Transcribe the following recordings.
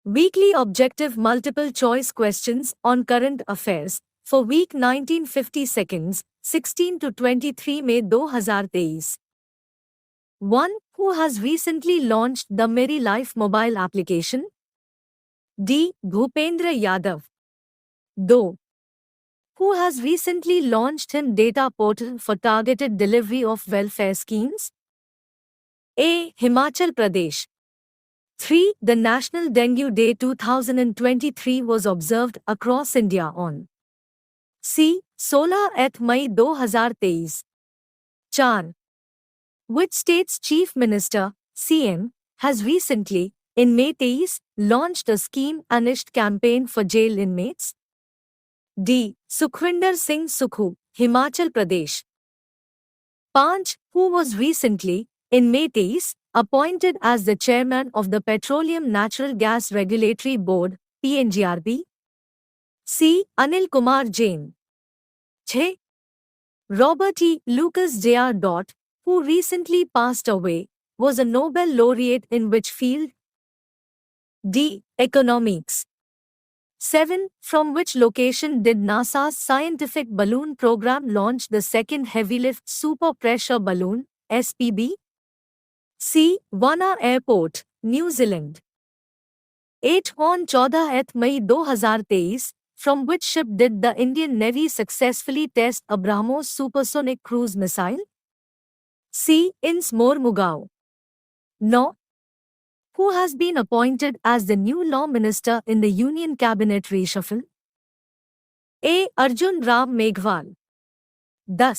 Weekly objective multiple choice questions on current affairs for week 1950 seconds 16 to 23 May 2023. 1. Who has recently launched the Merry Life mobile application? D. Bhupendra Yadav. 2. Who has recently launched him data portal for targeted delivery of welfare schemes? A. Himachal Pradesh. 3. The National Dengue Day 2023 was observed across India on C. 16 May 2023. 4. Which state's Chief Minister, CM, has recently, in May 23, launched a scheme Anisht campaign for jail inmates? D. Sukhwinder Singh Sukhu, Himachal Pradesh. 5. Who was recently, in May 23, appointed as the chairman of the Petroleum Natural Gas Regulatory Board, PNGRB? C. Anil Kumar Jain. 6. Robert E. Lucas Jr., who recently passed away, was a Nobel laureate in which field? D. Economics. 7. From which location did NASA's scientific balloon program launch the second heavy-lift super pressure balloon, SPB? C. Warner Airport, New Zealand. 8. On 14 May 2023, from which ship did the Indian Navy successfully test a BrahMos supersonic cruise missile? C. Ins Mormugao. 9. Who has been appointed as the new law minister in the Union Cabinet reshuffle? A. Arjun Ram Meghwal. 10.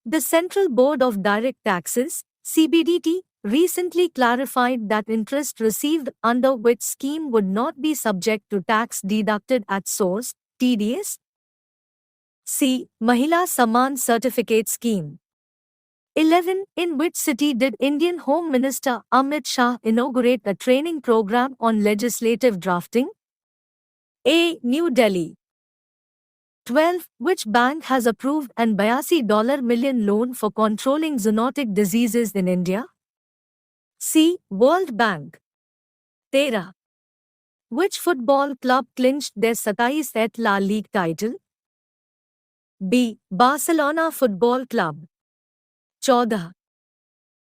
The Central Board of Direct Taxes, CBDT, recently clarified that interest received under which scheme would not be subject to tax deducted at source, TDS. C. Mahila Samman Certificate Scheme. 11. In which city did Indian Home Minister Amit Shah inaugurate a training program on legislative drafting? A. New Delhi. 12. Which bank has approved an $82 million loan for controlling zoonotic diseases in India? C. World Bank. 13. Which football club clinched their 27th La Liga title? B. Barcelona Football Club. 14.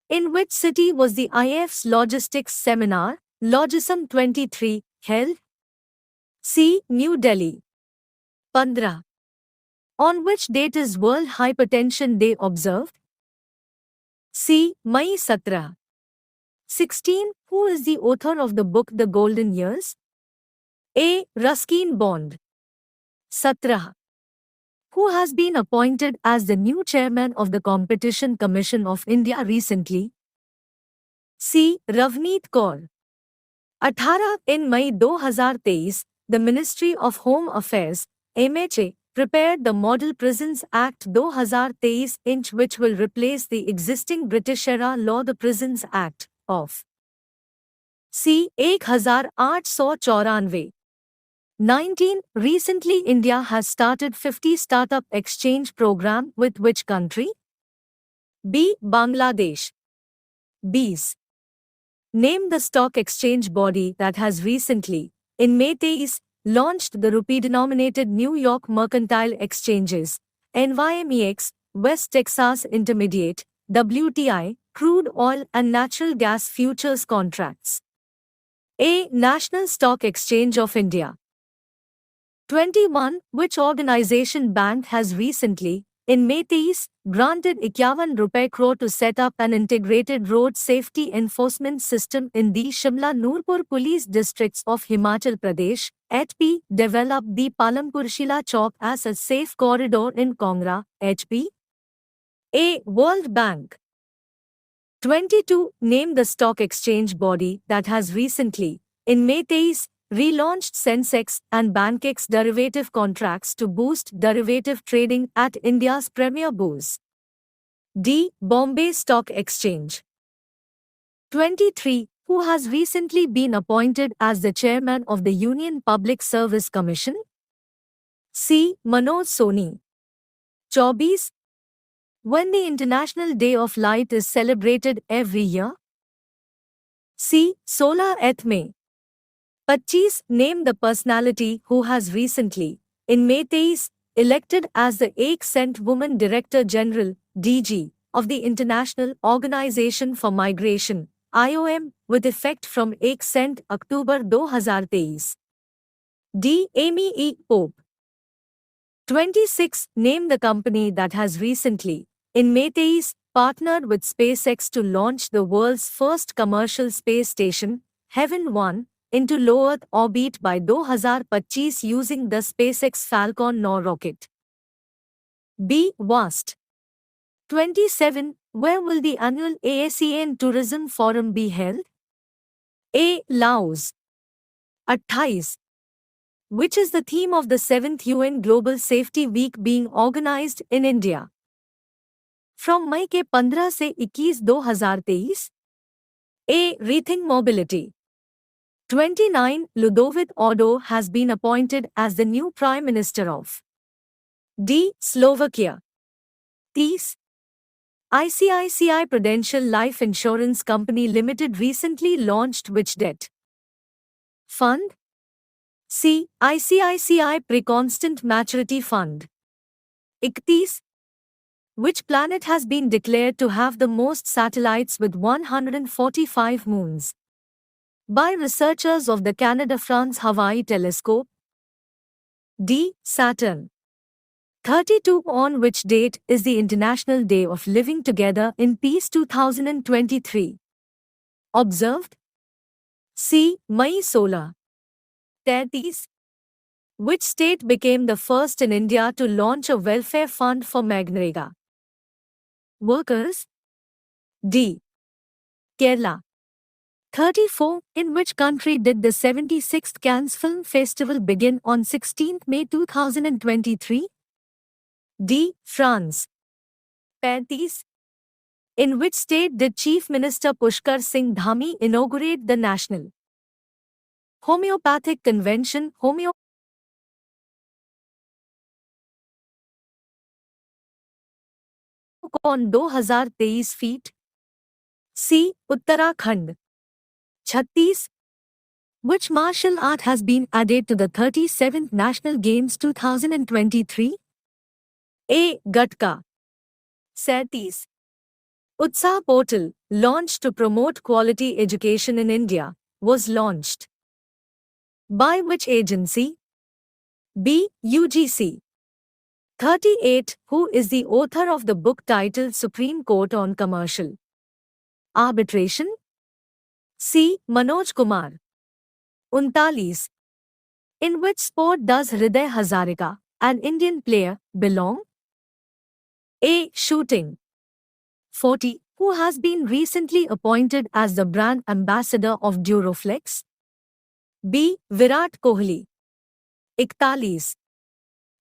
In which city was the IF's logistics seminar, Logism 23, held? C. New Delhi. 15. On which date is World Hypertension Day observed? C. May 17. 16. Who is the author of the book The Golden Years? A. Ruskin Bond. 17. Who has been appointed as the new chairman of the Competition Commission of India recently? C. Ravneet Kaur. 18. In May 2023, the Ministry of Home Affairs, MHA, prepared the Model Prisons Act 2023 which will replace the existing British-era law the Prisons Act of C. 1894. 19. Recently India has started 50 startup exchange program with which country? B. Bangladesh. B's. Name the stock exchange body that has recently, in May 23, launched the rupee-denominated New York Mercantile Exchanges, NYMEX, West Texas Intermediate, WTI, crude oil and natural gas futures contracts. A. National Stock Exchange of India. 21. Which organization bank has recently, in May 23, granted 51 crore to set up an integrated road safety enforcement system in the Shimla-Noorpur police districts of Himachal Pradesh, HP, develop the Palampursila Chowk as a safe corridor in Kongra, HP? A. World Bank. 22. Name the stock exchange body that has recently, in May 23, relaunched Sensex and Bankex derivative contracts to boost derivative trading at India's premier bourse. D. Bombay Stock Exchange. 23. Who has recently been appointed as the chairman of the Union Public Service Commission? C. Manoj Soni. 24. When the International Day of Light is celebrated every year? C. 16 May. 25. Name the personality who has recently, in May 23, elected as the 1 cent Woman Director General (DG) of the International Organization for Migration (IOM) with effect from 1 cent October 2023. D. Amy E. Pope. 26. Name the company that has recently, in May 23, partnered with SpaceX to launch the world's first commercial space station, Heaven 1, into low Earth orbit by 2025 using the SpaceX Falcon 9 rocket. B. Vast. 27. Where will the annual ASEAN Tourism Forum be held? A. Laos. 28. Which is the theme of the 7th UN Global Safety Week being organized in India? From May के 15 से 21 2023. A. Rethink Mobility. 29. Ludovic Ordo has been appointed as the new Prime Minister of D. Slovakia. 30. ICICI Prudential Life Insurance Company Limited recently launched which debt fund? C. ICICI Pre-Constant Maturity Fund. 31. Which planet has been declared to have the most satellites with 145 moons? By researchers of the Canada-France-Hawaii Telescope? D. Saturn. 32. On which date is the International Day of Living Together in Peace 2023 observed? C. May 16. 33. Which state became the first in India to launch a welfare fund for Magnarega workers? D. Kerala. 34. In which country did the 76th Cannes Film Festival begin on 16 May 2023? D. France. 35. In which state did Chief Minister Pushkar Singh Dhami inaugurate the National Homeopathic Convention on 2023 feet? C. Uttarakhand. 36. Which martial art has been added to the 37th National Games 2023? A. Gatka. 37. Utsaah portal, launched to promote quality education in India, was launched by which agency? B. UGC. 38. Who is the author of the book titled Supreme Court on Commercial Arbitration? C. Manoj Kumar. 39. In which sport does Hriday Hazarika, an Indian player, belong? A. Shooting. 40. Who has been recently appointed as the brand ambassador of Duroflex? B. Virat Kohli. 41.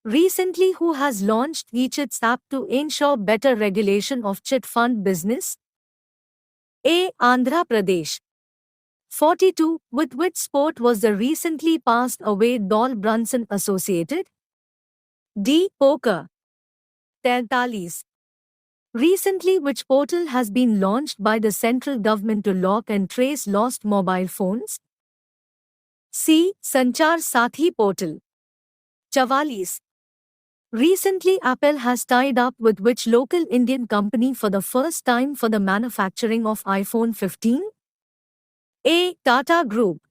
Recently who has launched eChits app to ensure better regulation of chit fund business? A. Andhra Pradesh. 42. With which sport was the recently passed away Doll Brunson associated? D. Poker. 43. Recently which portal has been launched by the central government to lock and trace lost mobile phones? C. Sanchar Sathi portal. 44. Recently Apple has tied up with which local Indian company for the first time for the manufacturing of iPhone 15? A. Tata Group.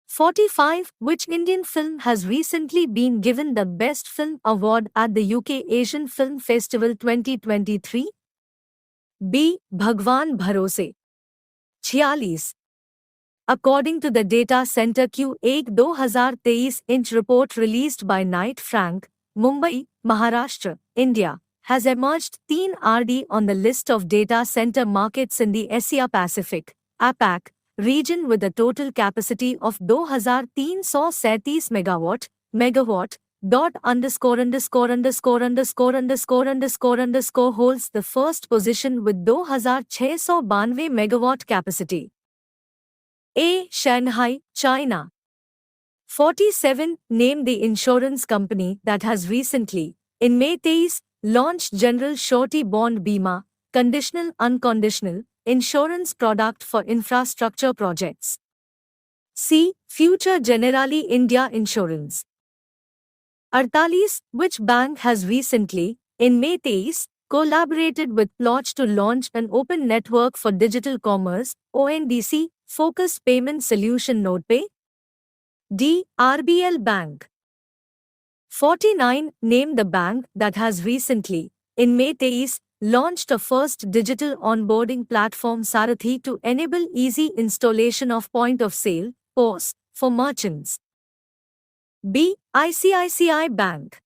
45. Which Indian film has recently been given the Best Film Award at the UK Asian Film Festival 2023? B. Bhagwan Bharose. 46. According to the Data Center Q1 2023 inch report released by Knight Frank, Mumbai, Maharashtra, India, has emerged 3 RD on the list of data center markets in the Asia Pacific (APAC) region with a total capacity of 2337 megawatt. Holds the first position with 2692 megawatt capacity. A. Shanghai, China. 47. Name the insurance company that has recently, in May 23, launched General Surety Bond Bima, conditional unconditional, insurance product for infrastructure projects. C. Future Generali India Insurance. 48. Which bank has recently, in May 23, collaborated with Plotch to launch an open network for digital commerce, ONDC, focused payment solution NodePay? D. RBL Bank. 49. Name the bank that has recently, in May 23, launched a first digital onboarding platform Sarathi to enable easy installation of point of sale, POS, for merchants. B. ICICI Bank.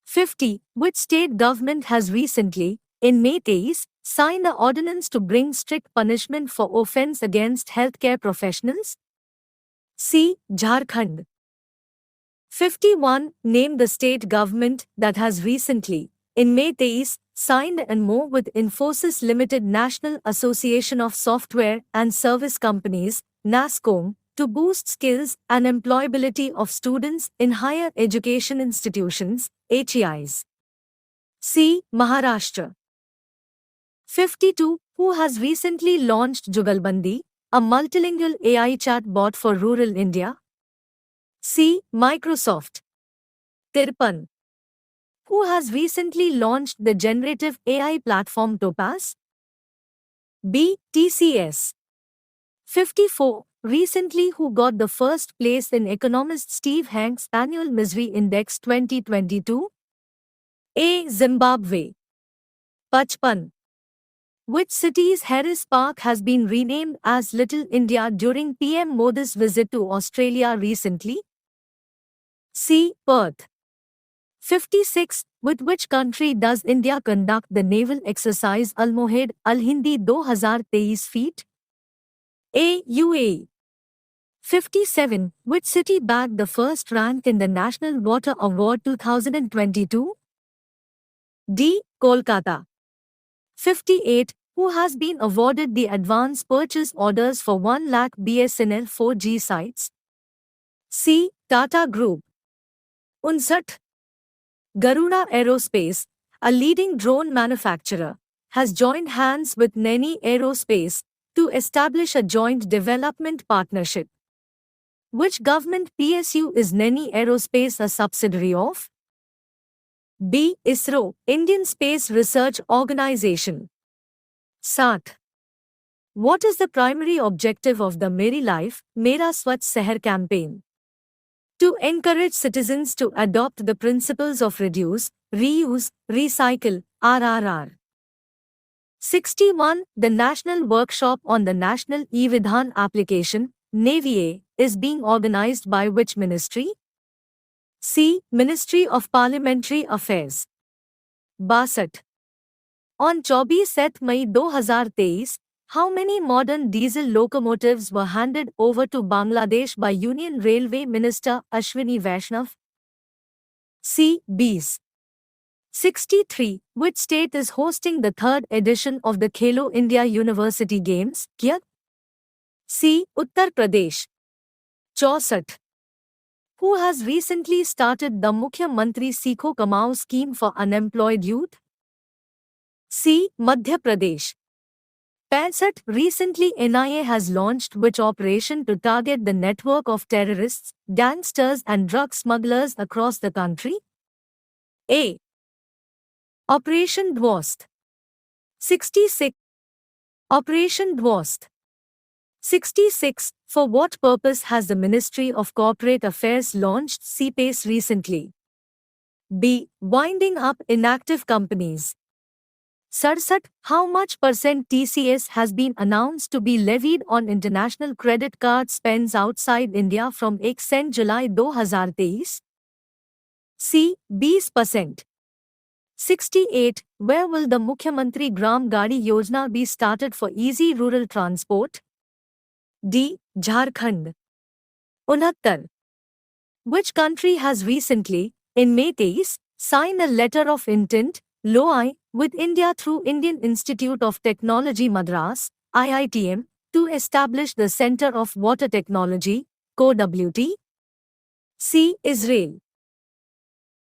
50. Which state government has recently, in May 23, signed an ordinance to bring strict punishment for offence against healthcare professionals? C. Jharkhand. 51. Name the state government that has recently, in May 23, signed an MoU with Infosys Limited National Association of Software and Service Companies, NASSCOM, to boost skills and employability of students in higher education institutions, HEIs. C. Maharashtra. 52. Who has recently launched Jugalbandi, a multilingual AI chat bot for rural India? C. Microsoft. 53. Who has recently launched the generative AI platform Topaz? B. TCS. 54. Recently who got the first place in economist Steve Hanks' annual Misery Index 2022? A. Zimbabwe. 55. Which city's Harris Park has been renamed as Little India during PM Modi's visit to Australia recently? C. Perth. 56. With which country does India conduct the naval exercise Almohad Al-Hindi 2023 feat? A. UAE. 57. Which city bagged the first rank in the National Water Award 2022? D. Kolkata. 58. Who has been awarded the advance purchase orders for 1 lakh BSNL 4G sites? C. Tata Group. 59. Garuda Aerospace, a leading drone manufacturer, has joined hands with Neni Aerospace to establish a joint development partnership. Which government PSU is Neni Aerospace a subsidiary of? B. ISRO, Indian Space Research Organization. 60. What is the primary objective of the Meri Life, Mera Swachh Shehar campaign? To encourage citizens to adopt the principles of reduce, reuse, recycle, RRR. 61. The National Workshop on the National E-Vidhan application, NAVIA, is being organized by which ministry? C. Ministry of Parliamentary Affairs. 62. On 24 May 2023, how many modern diesel locomotives were handed over to Bangladesh by Union Railway Minister Ashwini Vaishnav? C. Bs. 63. Which state is hosting the third edition of the Khelo India University Games? Kya? C. Uttar Pradesh. 64. Who has recently started the Mukhya Mantri Sikho Kamao scheme for unemployed youth? C. Madhya Pradesh. 65. Recently NIA has launched which operation to target the network of terrorists, gangsters and drug smugglers across the country? A. Operation Dwast. 66. Operation Dwast. 66. For what purpose has the Ministry of Corporate Affairs launched CPACE recently? B. Winding up inactive companies. 67. How much percent TCS has been announced to be levied on international credit card spends outside India from 1 July 2023? C. 20%. 68. Where will the Mukhyamantri Gram Gadi Yojana be started for easy rural transport? D. Jharkhand. 69. Which country has recently, in May 23, signed a letter of intent, LOI, with India through Indian Institute of Technology Madras, IITM, to establish the Center of Water Technology, CoWT? C. Israel.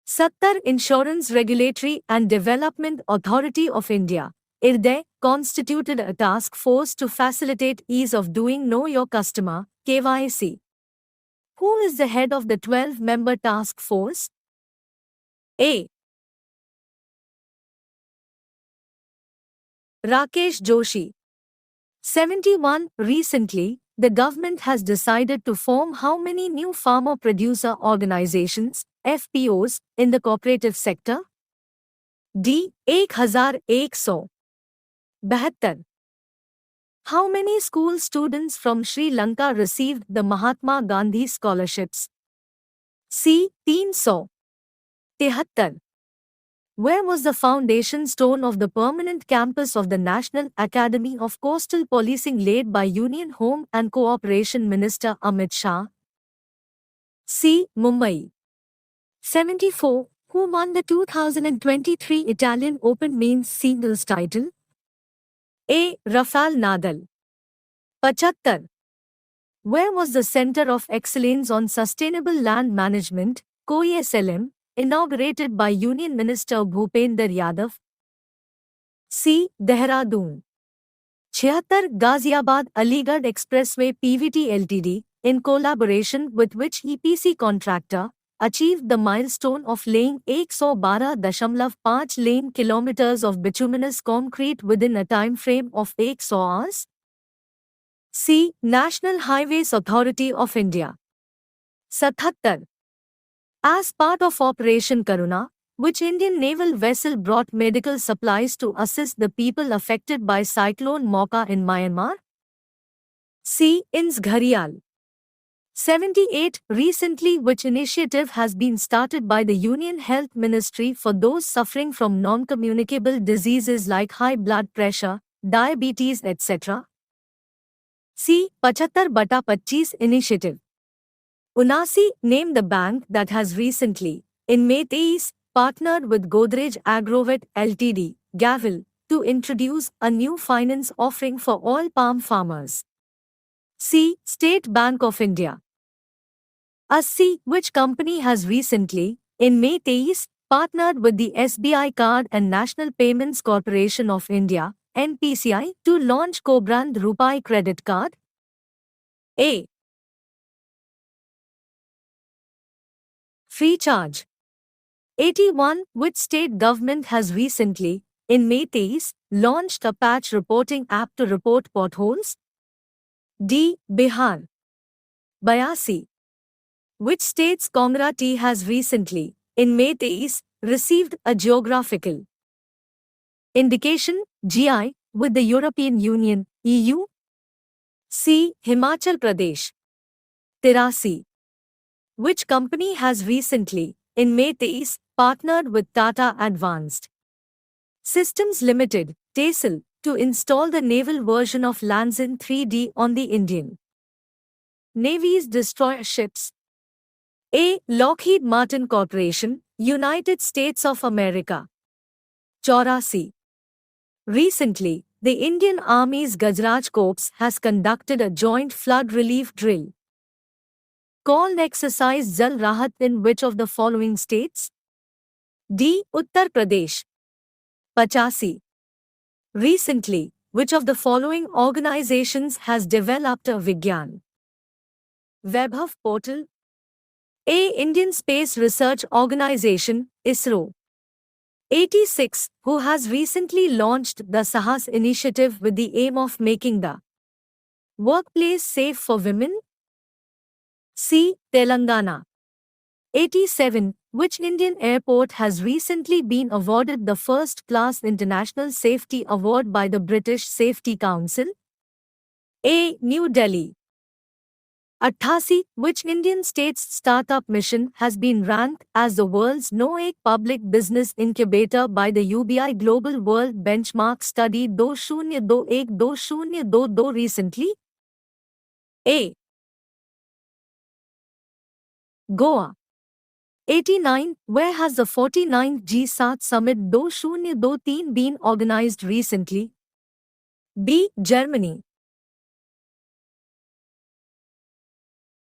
70. Insurance Regulatory and Development Authority of India, IRDAI, constituted a task force to facilitate ease of doing Know Your Customer KYC. Who is the head of the 12-member task force? A. Rakesh Joshi. 71. Recently, the government has decided to form how many new farmer producer organizations, FPOs, in the cooperative sector? D. 1100. 72. How many school students from Sri Lanka received the Mahatma Gandhi scholarships? C. 300. 73. Where was the foundation stone of the permanent campus of the National Academy of Coastal Policing laid by Union Home and Cooperation Minister Amit Shah? C. Mumbai. 74. Who won the 2023 Italian Open men's singles title? A. Rafael Nadal. 75. Where was the Center of Excellence on Sustainable Land Management, COESLM, inaugurated by Union Minister Bhupender Yadav? C. Dehradun. 76. Ghaziabad Aligarh Expressway PVT Ltd, in collaboration with which EPC contractor, achieved the milestone of laying 112.5 lane kilometers of bituminous concrete within a time frame of 100 hours? C. National Highways Authority of India. 77. As part of Operation Karuna, which Indian naval vessel brought medical supplies to assist the people affected by Cyclone Mocha in Myanmar? C. INS Gharial. 78. Recently, which initiative has been started by the Union Health Ministry for those suffering from non-communicable diseases like high blood pressure, diabetes, etc.? C. 75/25 initiative. 79. Name the bank that has recently, in May 23, partnered with Godrej Agrovet Ltd, Gavel, to introduce a new finance offering for oil palm farmers. C. State Bank of India. 80. Which company has recently, in May 23, partnered with the SBI Card and National Payments Corporation of India, NPCI, to launch co-brand Rupai credit card? A. Free charge. 81. Which state government has recently, in May 23, launched a patch reporting app to report potholes? D. Bihar. 82. Which state's Congra tea has recently, in May 23, received a geographical indication, GI, with the European Union, EU? C. Himachal Pradesh. 83. Which company has recently, in May 23, partnered with Tata Advanced Systems Limited, TESL, to install the naval version of Lanzin 3D on the Indian Navy's destroyer ships? A. Lockheed Martin Corporation, United States of America. 84. Recently, the Indian Army's Gajraj Corps has conducted a joint flood relief drill called Exercise Jal Rahat in which of the following states? D. Uttar Pradesh. 85. Recently, which of the following organizations has developed a Vigyan Vaibhav portal? A. Indian Space Research Organization, ISRO. 86. Who has recently launched the Sahas initiative with the aim of making the workplace safe for women? C. Telangana. 87. Which Indian airport has recently been awarded the First Class International Safety Award by the British Safety Council? A. New Delhi. 88. Which Indian state's startup mission has been ranked as the world's No-Ek public business incubator by the UBI Global World Benchmark Study 2021-2022 recently? A. Goa. 89. Where has the 49th G7 Summit 2023 been organized recently? B. Germany.